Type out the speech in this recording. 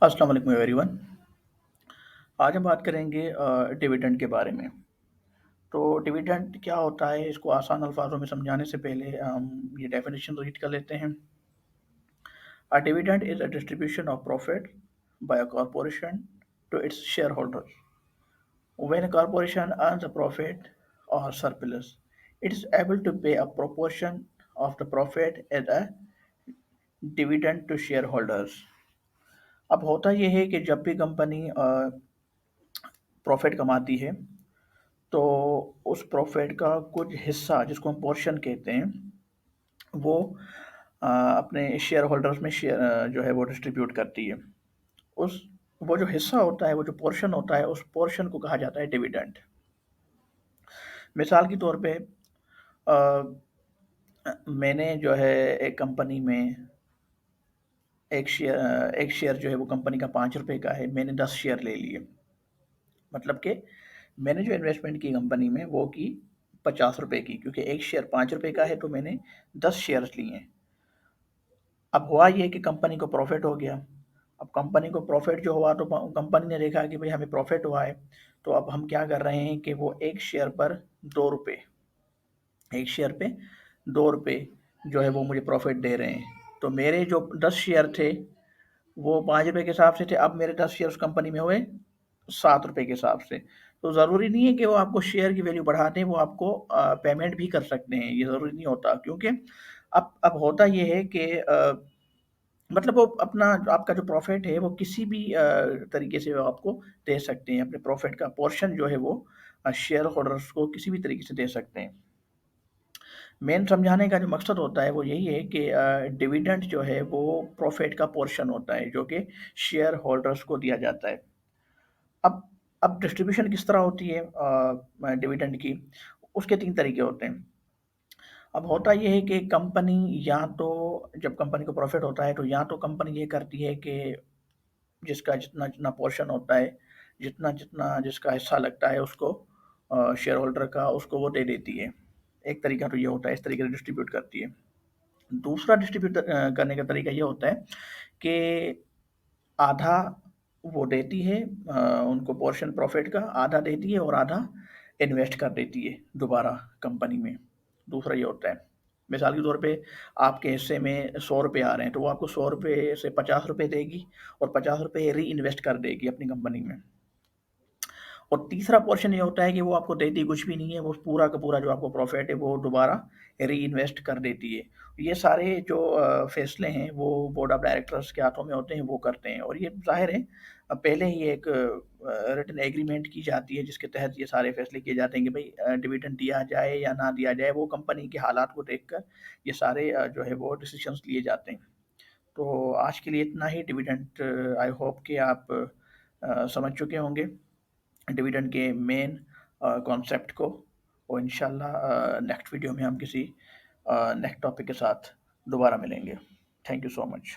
अस्सलाम वालेकुम एवरीवन। आज हम बात करेंगे डिविडेंड के बारे में। तो डिविडेंड क्या होता है, इसको आसान अल्फाज़ों में समझाने से पहले हम ये डेफिनेशन रीड कर लेते हैं। A dividend is a distribution of profit by a corporation to its shareholders. When a corporation earns a profit और surplus, it is able to pay a proportion of the profit as a dividend to shareholders। अब होता ये है कि जब भी company profit कमाती है तो उस प्रॉफ़िट का कुछ हिस्सा जिसको हम पोर्शन कहते हैं, वो अपने शेयर होल्डर्स में जो है वो डिस्ट्रीब्यूट करती है। उस वो जो हिस्सा होता है, वो जो पोर्शन होता है, उस पोर्शन को कहा जाता है डिविडेंड। मिसाल के तौर पे मैंने जो है एक कंपनी में एक शेयर जो है वो कंपनी का ₹5 का है, मैंने 10 शेयर ले लिए। मतलब कि मैंने जो इन्वेस्टमेंट की कंपनी में वो की ₹50 की, क्योंकि एक शेयर ₹5 का है तो मैंने 10 शेयर्स लिए हैं। अब हुआ ये कि कंपनी को प्रॉफ़िट हो गया। अब कंपनी को प्रॉफ़िट जो हुआ तो कंपनी ने देखा कि भाई हमें प्रॉफ़िट हुआ है, तो अब हम क्या कर रहे हैं कि वो 1 शेयर पर ₹2, 1 शेयर पे ₹2 जो है वो मुझे प्रॉफ़िट दे रहे हैं। तो मेरे जो 10 शेयर थे वो ₹5 के हिसाब से थे, अब मेरे 10 शेयर उस कंपनी में हुए ₹7 के हिसाब से। तो ज़रूरी नहीं है कि वो आपको शेयर की वैल्यू बढ़ा दें, वो आपको पेमेंट भी कर सकते हैं, ये ज़रूरी नहीं होता, क्योंकि अब होता ये है कि मतलब वो अपना आपका जो प्रॉफ़िट है वो किसी भी तरीके से वो आपको दे सकते हैं, अपने प्रॉफ़िट का पोर्शन जो है वो शेयर होल्डर्स को किसी भी तरीके से दे सकते हैं। मेन समझाने का जो मकसद होता है वो यही है कि डिविडेंड जो है वो प्रॉफ़िट का पोर्शन होता है, जो कि शेयर होल्डर्स को दिया जाता है। अब अब डिस्ट्रीब्यूशन किस तरह होती है डिविडेंड की, उसके 3 तरीके होते हैं। अब होता ये है कि कंपनी या तो जब कंपनी को प्रॉफ़िट होता है, तो या तो कंपनी ये करती है कि जिसका जितना-जितना पोर्शन होता है, जितना-जितना जिसका हिस्सा लगता है उसको शेयर होल्डर का, उसको वो दे देती है। एक तरीका तो ये होता है, इस तरीके से डिस्ट्रीब्यूट करती है। दूसरा डिस्ट्रीब्यूट करने का तरीका ये होता है कि आधा वो देती है, उनको पोर्शन प्रॉफ़िट का आधा देती है और आधा इन्वेस्ट कर देती है दोबारा कंपनी में। दूसरा ये होता है, मिसाल के तौर पे आपके हिस्से में ₹100 आ रहे हैं, तो वो आपको ₹100 से ₹50 देगी और ₹50 री-इन्वेस्ट कर देगी अपनी कंपनी में। और तीसरा पोर्शन ये होता है कि वो आपको देती कुछ भी नहीं है, वो पूरा का पूरा जो आपको प्रॉफ़िट है वो दोबारा री-इन्वेस्ट कर देती है। ये सारे जो फ़ैसले हैं वो बोर्ड ऑफ डायरेक्टर्स के हाथों में होते हैं, वो करते हैं, और ये ज़ाहिर है पहले ही एक रिटन एग्रीमेंट की जाती है जिसके तहत ये सारे फ़ैसले किए जाते हैं कि भई डिविडेंड दिया जाए या ना दिया जाए, वो कंपनी के हालात को देखकर ये सारे जो है वो डिसीज़न्स लिए जाते हैं। तो आज के लिए इतना ही। डिविडेंड आई होप कि आप समझ चुके होंगे डिविडेंड के मेन कॉन्सेप्ट को, और इंशाल्लाह नेक्स्ट वीडियो में हम किसी नेक्स्ट टॉपिक के साथ दोबारा मिलेंगे। Thank you so much.